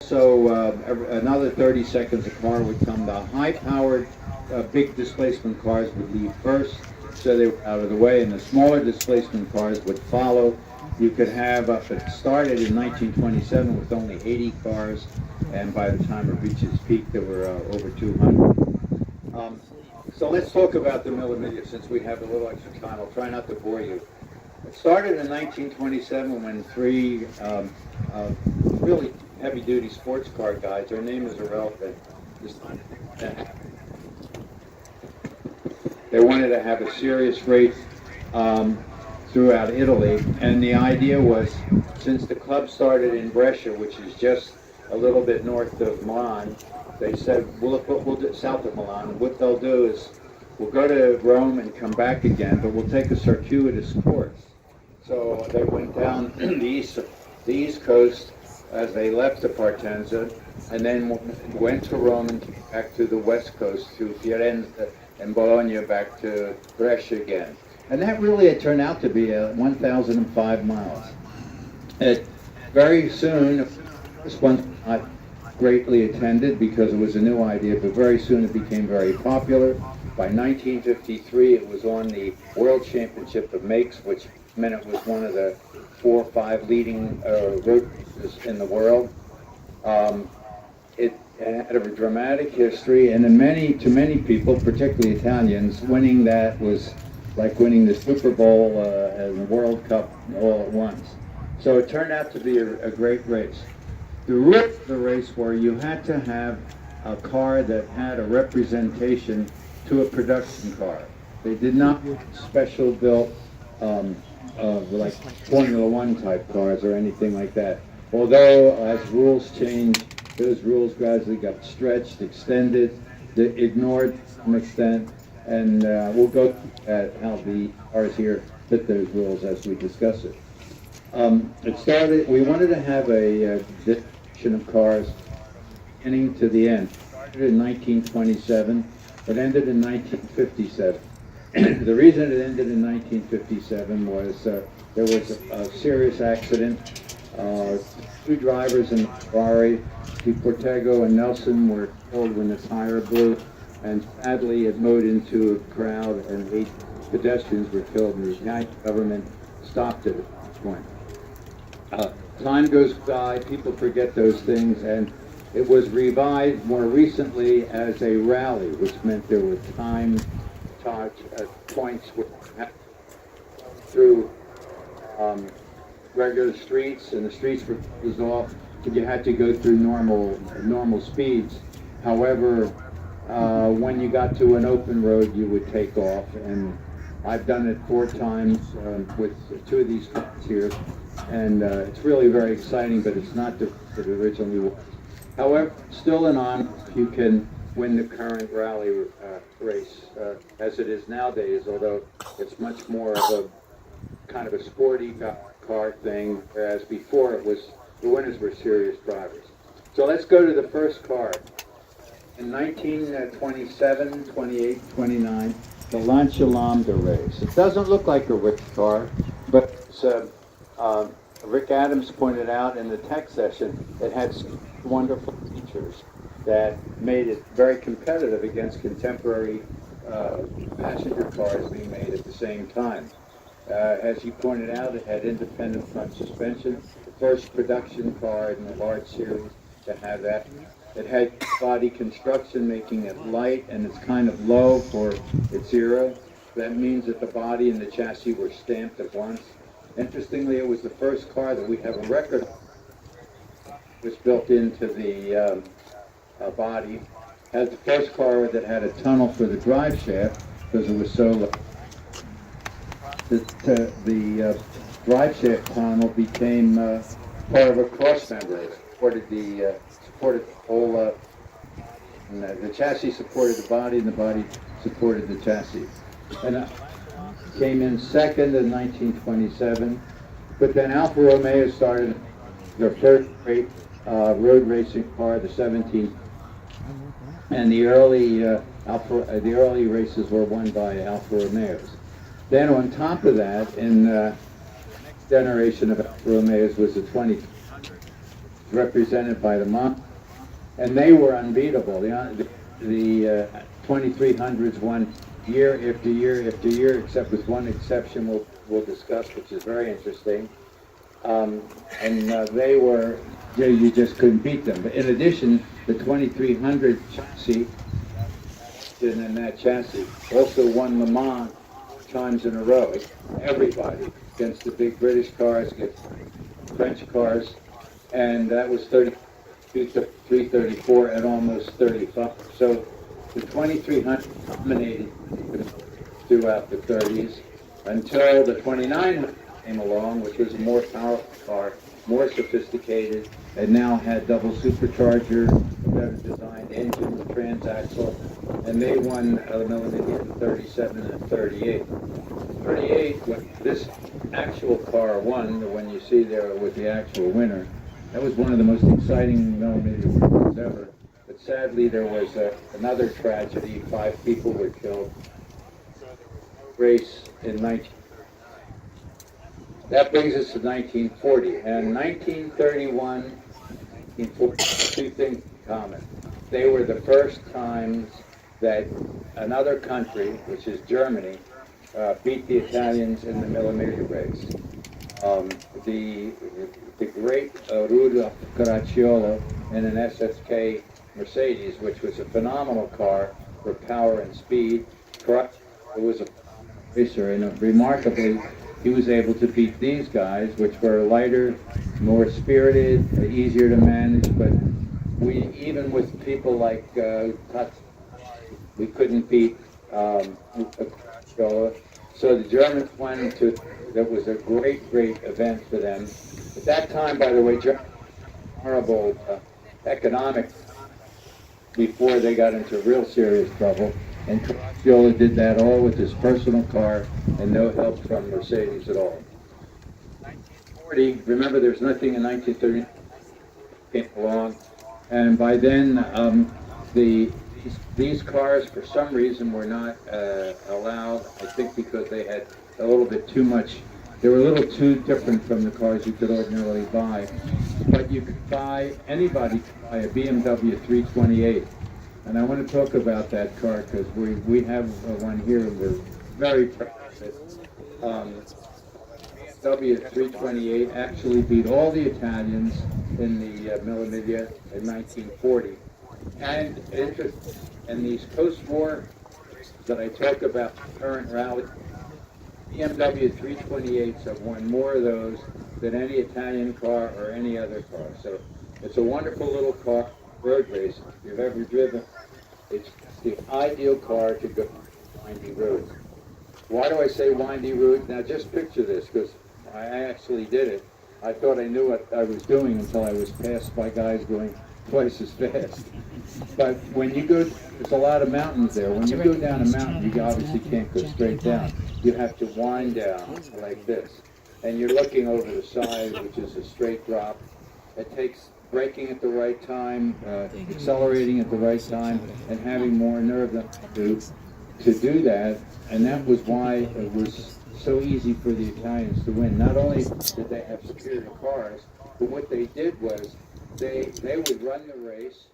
So another 30 seconds, a car would come. The high-powered, big displacement cars would leave first, so they were out of the way, and the smaller displacement cars would follow. You could have it started in 1927 with only 80 cars, and by the time it reached its peak, there were over 200. Um, so let's talk about the Mille since we have a little extra time. I'll try not to bore you. It started in 1927 when three really heavy-duty sports car guys, their name is irrelevant, decided they wanted to have a serious race throughout Italy, and the idea was, since the club started in Brescia, which is just a little bit north of Milan, they said, we'll do south of Milan. What they'll do is we'll go to Rome and come back again, but we'll take a circuitous course. So they went down the east coast as they left the Partenza, and then went to Rome and came back to the west coast, to Firenze and Bologna, back to Brescia again. And that really, it turned out to be 1,005 miles. It very soon, this one I greatly attended because it was a new idea, but very soon it became very popular. By 1953, it was on the World Championship of Makes, which meant it was one of the 4 or 5 leading road races in the world. It had a dramatic history, and to many people, particularly Italians, winning that was like winning the Super Bowl and the World Cup all at once. So it turned out to be a great race. The rules of the race were you had to have a car that had a representation to a production car. They did not special built like Formula One type cars or anything like that. Although as rules changed, those rules gradually got stretched, extended, ignored to some extent, and we'll go at how the cars here fit those rules as we discuss it. It started, we wanted to have a distribution of cars beginning to the end. It started in 1927, but ended in 1957. The reason it ended in 1957 was there was a serious accident. 2 drivers in the Ferrari, Portego and Nelson, were killed when the tire blew, and sadly it mowed into a crowd and 8 pedestrians were killed, and the Italian government stopped it at this point. Time goes by, people forget those things, and it was revived more recently as a rally, which meant there were time points through regular streets, and the streets were closed off, and you had to go through normal speeds. However, when you got to an open road, you would take off, and I've done it 4 times with 2 of these cars here, and it's really very exciting, but it's not the it originally was. However, still an honor if you can win the current rally race as it is nowadays, although it's much more of a kind of a sporty car thing, whereas before it was, the winners were serious drivers. So let's go to the first car. In 1927, 28, 29, the Lancia Lambda race. It doesn't look like a rich car, but it's, Rick Adams pointed out in the tech session, it had wonderful features that made it very competitive against contemporary passenger cars being made at the same time. As he pointed out, it had independent front suspension, the first production car in the large series to have that. It had body construction, making it light, and it's kind of low for its era. That means that the body and the chassis were stamped at once. Interestingly, it was the first car that we have a record of was built into the body. Had the first car that had a tunnel for the drive shaft because it was so low. The drive shaft tunnel became part of a cross member. It supported the whole. And the chassis supported the body, and the body supported the chassis. And came in second in 1927. But then Alfa Romeo started their first great road racing car, the 17. And the early races were won by Alfa Romeos. Then on top of that, in the generation of Alfa Romeos was the 20. represented by the Mont, and they were unbeatable. The 2300s won year after year after year, except with one exception we'll discuss, which is very interesting. And they were, you just couldn't beat them. But in addition, the 2300 chassis, in that chassis, also won Le Mans times in a row. Everybody against the big British cars, against French cars, and that was 32, 33, 34, and almost 35. So the 2300 dominated throughout the 30s until the 2900 came along, which was a more powerful car, more sophisticated, and now had double supercharger, better designed engine, transaxle, and they won the Mille in 37 and 38. 38, what this actual car won, the one you see there with the actual winner, that was one of the most exciting Mille ever. But sadly, there was another tragedy. 5 people were killed. Race in 19. That brings us to 1940. And 1931, 1940, two things in common. They were the first times that another country, which is Germany, beat the Italians in the Mille race. The great Rudolf Caracciolo in an SSK Mercedes, which was a phenomenal car for power and speed. It was a racer, and remarkably, he was able to beat these guys, which were lighter, more spirited, easier to manage. But we, even with people like we couldn't beat Caracciolo. So the Germans went to. That was a great event for them. At that time, by the way, Germany had horrible economic before they got into real serious trouble. And Caracciolo did that all with his personal car and no help from Mercedes at all. 1940, remember there's nothing in 1930 came along, and by then these cars for some reason were not allowed. I think because they had a little bit too much. They were a little too different from the cars you could ordinarily buy. But you could buy, anybody could buy a BMW 328. And I want to talk about that car because we have one here and we're very proud of it. BMW 328 actually beat all the Italians in the Mille Miglia in 1940. And in these post-war that I talk about, current rally, BMW 328s have won more of those than any Italian car or any other car. So it's a wonderful little car, road race. If you've ever driven, it's the ideal car to go windy roads. Why do I say windy roads? Now just picture this, because I actually did it. I thought I knew what I was doing until I was passed by guys going twice as fast. But when you go, there's a lot of mountains there. When you go down a mountain, you obviously can't go straight down. You have to wind down like this. And you're looking over the side, which is a straight drop. It takes braking at the right time, accelerating at the right time, and having more nerve than to do that. And that was why it was so easy for the Italians to win. Not only did they have superior cars, but what they did was they would run the race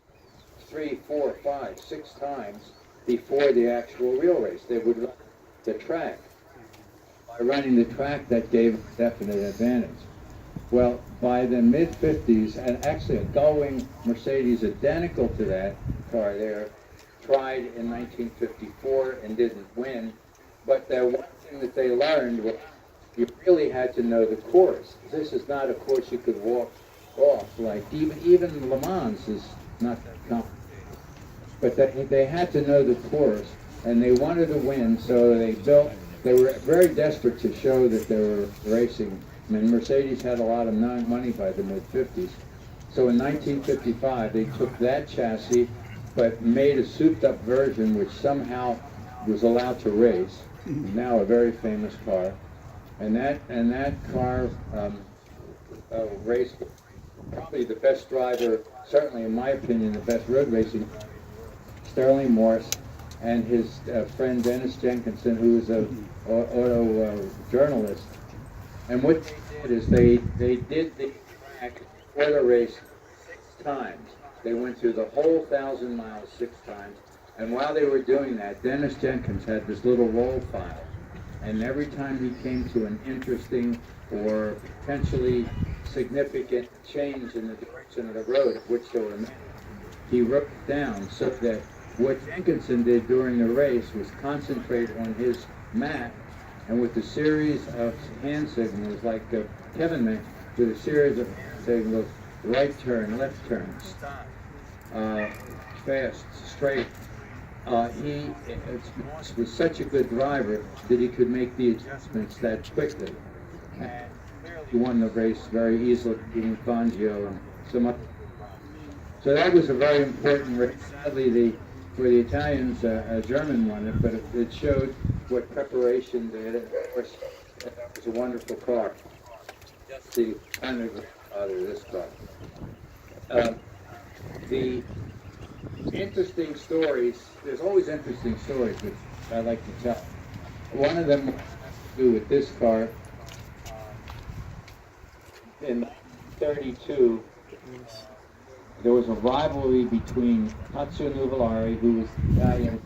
3, 4, 5, 6 times before the actual real race. They would run the track. By running the track, that gave a definite advantage. Well, by the mid-50s, and actually a gull-wing Mercedes identical to that car there, tried in 1954 and didn't win. But the one thing that they learned was you really had to know the course. This is not a course you could walk off. Like even Le Mans is not that complicated. But they had to know the course, and they wanted to win, so they were very desperate to show that they were racing. I mean, Mercedes had a lot of money by the mid-50s. So in 1955, they took that chassis, but made a souped-up version which somehow was allowed to race. Now a very famous car. And that car raced probably the best driver, certainly in my opinion, the best road racing, Sterling Morris, and his friend Dennis Jenkinson, who was an auto journalist. And what they did is they did the track for the race times. They went through the whole 1,000 miles 6 times. And while they were doing that, Dennis Jenkins had this little roll file. And every time he came to an interesting or potentially significant change in the direction of the road, of which there were many, he wrote it down so that what Jenkinson did during the race was concentrate on his map, and with a series of hand signals, like Kevin mentioned, with a series of hand signals, right turn, left turn, stop, fast, straight. He was such a good driver that he could make the adjustments that quickly. And he won the race very easily, beating Fangio and some other. So that was a very important race. Sadly, for the Italians, a German won it, but it showed what preparation they had. Of course, that was a wonderful car. That's the kind of this car. The interesting stories, there's always interesting stories which I like to tell. One of them has to do with this car. In 1932, there was a rivalry between Tazio Nuvolari, who was the Italian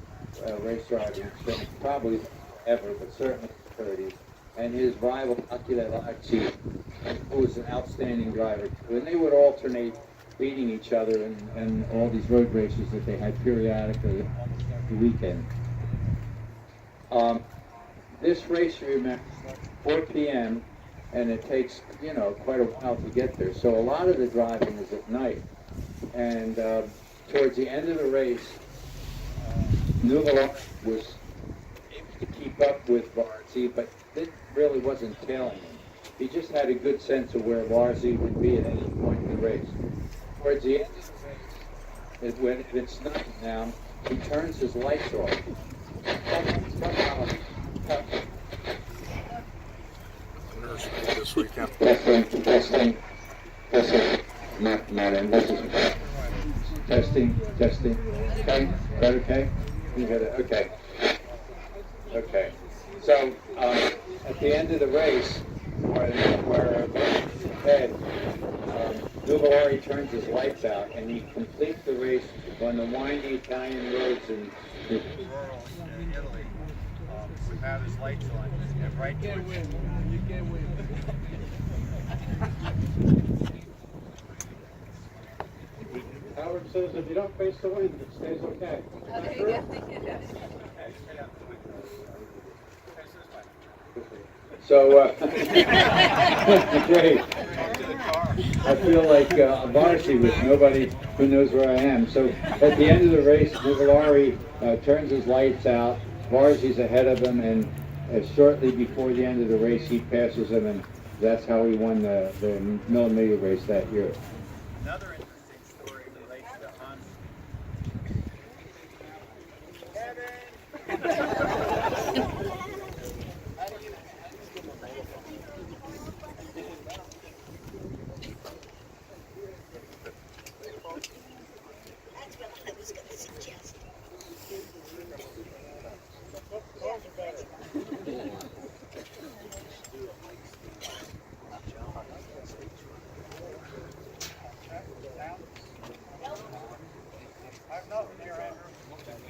race driver, probably ever, but certainly in the 30s, and his rival Achille Laci, who was an outstanding driver. And they would alternate beating each other in all these road races that they had periodically almost every weekend. This race, you remember, starts at 4 p.m. and it takes, quite a while to get there. So a lot of the driving is at night. And towards the end of the race, Nuvolari was able to keep up with Varzi, but it really wasn't tailing him. He just had a good sense of where Varzi would be at any point in the race. Towards the end of the race, when it's night now, he turns his lights off. This weekend. Testing. Not in. Testing. Okay, is that okay? You got it. Okay. So at the end of the race, where head, Nuvolari turns his lights out, and he completes the race on the windy Italian roads in Italy without his lights on. And right to it. You can't win. Howard says if you don't face the wind, it stays okay. So, great. I feel like Varzi with nobody who knows where I am. So at the end of the race, Nuvolari turns his lights out. Varzi's ahead of him, and shortly before the end of the race, he passes him, and that's how he won the Mille race that year. Another interesting story relates to Hans.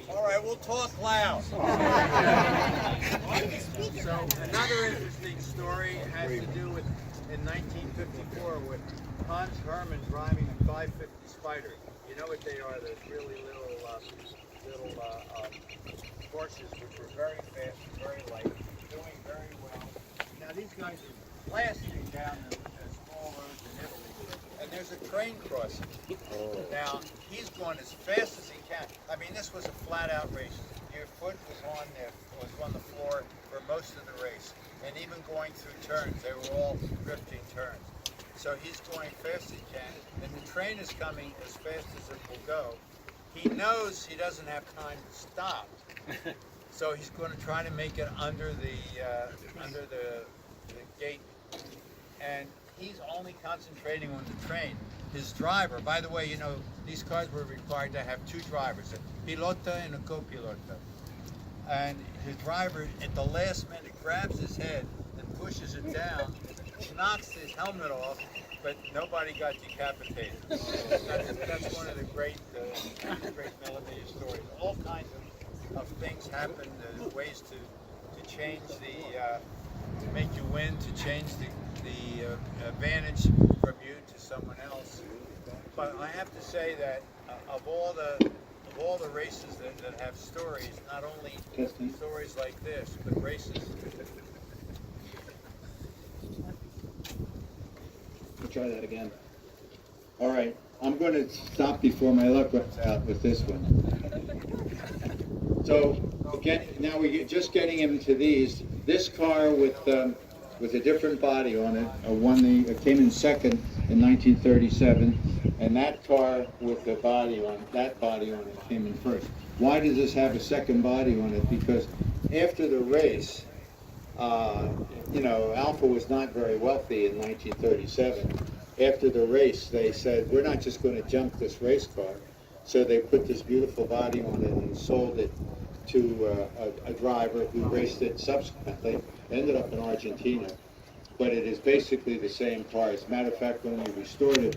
All right, we'll talk loud. So another interesting story has to do with in 1954 with Hans Hermann driving a 550 Spider. You know what they are? Those really little horses which were very fast, very light, doing very well. Now these guys are blasting down the small roads in Italy, and there's a train crossing. Now he's going as fast as he can. I mean, this was a flat-out race. Your foot was on the floor for most of the race, and even going through turns, they were all drifting turns. So he's going fast as he can, and the train is coming as fast as it will go. He knows he doesn't have time to stop, so he's going to try to make it under the gate, and he's only concentrating on the train. His driver, by the way, these cars were required to have two drivers, a pilota and a copilota. And his driver, at the last minute, grabs his head and pushes it down, knocks his helmet off, but nobody got decapitated. That's one of the great Mille stories. All kinds of things happen, ways to change to make you win, to change the advantage from you to someone else. But I have to say that of all the races that have stories, not only stories like this, but races. We'll try that again. All right, I'm going to stop before my luck runs out with this one. So again, now we're just getting into these. This car with a different body on it, one that came in second in 1937, and that car with the body on it came in first. Why does this have a second body on it? Because after the race, Alpha was not very wealthy in 1937. After the race, they said, we're not just going to junk this race car. So they put this beautiful body on it and sold it to a driver who raced it subsequently. Ended up in Argentina. But it is basically the same car. As a matter of fact, when we restored it,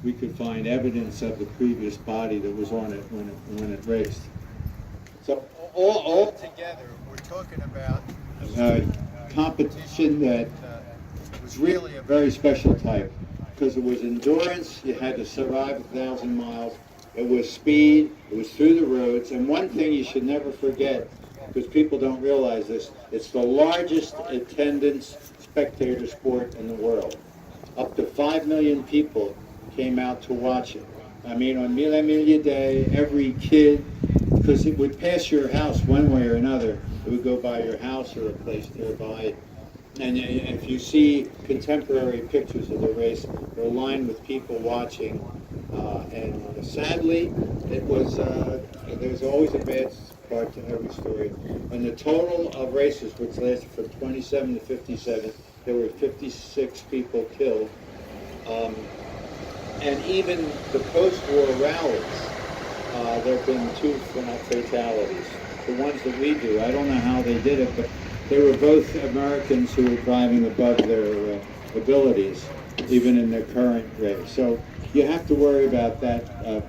we could find evidence of the previous body that was on it when it raced. So all Together, we're talking about competition that was really a very special type, because it was endurance. You had to survive 1,000 miles. It was speed. It was through the roads. And one thing you should never forget, because people don't realize this, it's the largest attendance spectator sport in the world. Up to 5 million people came out to watch it. I mean, on Miglia Day, every kid, because it would pass your house one way or another. It would go by your house or a place nearby. And if you see contemporary pictures of the race, they're lined with people watching. And sadly, it was there's always a bad part to every story. And the total of races, which lasted from 27 to 57, there were 56 people killed. And even the post-war rallies, there have been 2 fatalities. The ones that we do, I don't know how they did it, but they were both Americans who were driving above their abilities, even in their current race. So you have to worry about that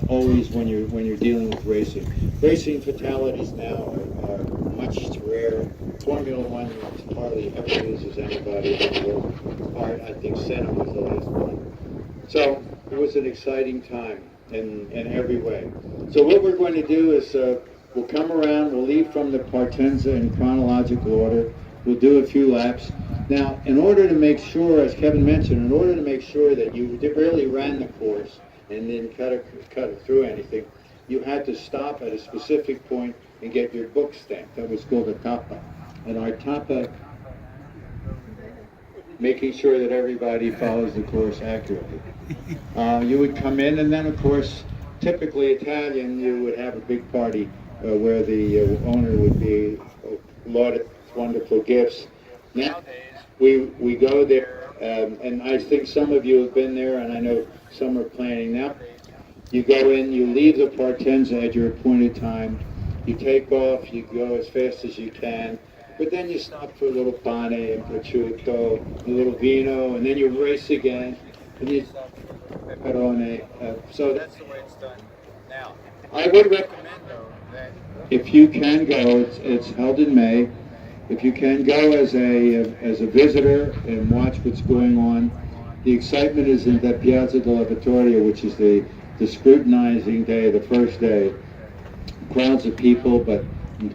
always when you're dealing with racing. Racing fatalities now are much rare. Formula One hardly ever loses anybody in the world. I think Senna was the last one. So it was an exciting time in every way. So what we're going to do is we'll come around, we'll leave from the Partenza in chronological order, we'll do a few laps. Now, in order to make sure, as Kevin mentioned, in order to make sure that you really ran the course and didn't cut it through anything, you had to stop at a specific point and get your book stamped. That was called a tapa. And our tapa, making sure that everybody follows the course accurately. You would come in, and then, of course, typically Italian, you would have a big party where the owner would be lauded with wonderful gifts. Nowadays, we go there, and I think some of you have been there, and I know some are planning now. You go in, you leave the Partenza at your appointed time, you take off, you go as fast as you can, but then you stop for a little pane and prosciutto, a little vino, and then you race again, and you stop for pepperoni. So that's the way it's done now. I would recommend, though, that if you can go, it's held in May. If you can go as a visitor and watch what's going on, the excitement is in the Piazza della Vittoria, which is the scrutinizing day, the first day. Crowds of people, but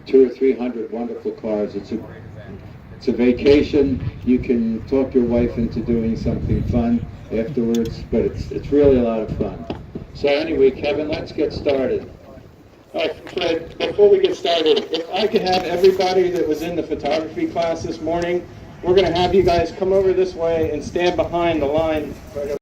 200 or 300 wonderful cars. It's a great event. It's a vacation. You can talk your wife into doing something fun afterwards, but it's really a lot of fun. So anyway, Kevin, let's get started. Fred, before we get started, if I could have everybody that was in the photography class this morning, we're going to have you guys come over this way and stand behind the line right over